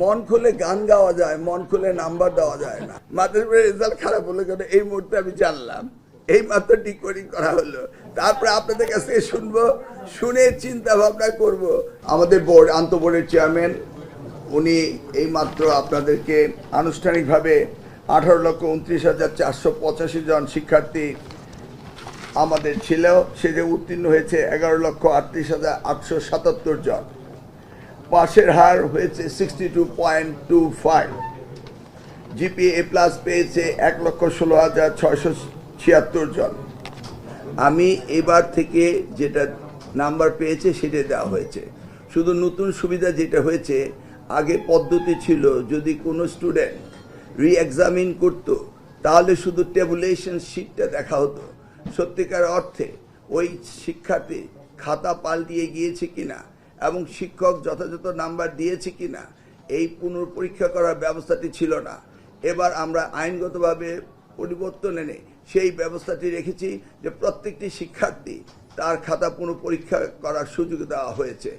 মন খুলে গান গাওয়া যায়, মন খুলে নাম্বার দেওয়া যায় না। মাদ্রাসার রেজাল্ট খারাপ হলো কেন এই মুহূর্তে আমি জানলাম, এই মাত্র ডিকোডিং করা হলো। তারপরে আপনাদের কাছ থেকে শুনবো, শুনে চিন্তা ভাবনা করব। আমাদের বোর্ড আন্তঃবোর্ডের চেয়ারম্যান উনি এই মাত্র আপনাদেরকে আনুষ্ঠানিকভাবে 18,29,485 জন শিক্ষার্থী আমাদের ছিল, সে যে উত্তীর্ণ হয়েছে 11,38,877 জন। পাশের হার হয়েছে 62.25। জিপিএ প্লাস পেয়েছে 1,16,676 জন। আমি এবার থেকে যেটা নাম্বার পেয়েছে সেটা দেওয়া হয়েছে। শুধু নতুন সুবিধা যেটা হয়েছে, আগে পদ্ধতি ছিল যদি কোনো স্টুডেন্ট রি এক্সামিন করতো তাহলে শুধু টেবুলেশন শিটটা দেখা হতো, সত্যিকার অর্থে ওই শিক্ষার্থী খাতা পাল্টিয়ে গিয়েছে কিনা এবং শিক্ষক যথাযথ নাম্বার দিয়েছে কিনা এই পুনঃপরীক্ষা করার ব্যবস্থাটি ছিল না। এবার আমরা আইনগতভাবে পরিবর্তন এনে সেই ব্যবস্থাটি রেখেছি যে প্রত্যেকটি শিক্ষার্থী তার খাতা পুনঃপরীক্ষা করার সুযোগ দেওয়া হয়েছে।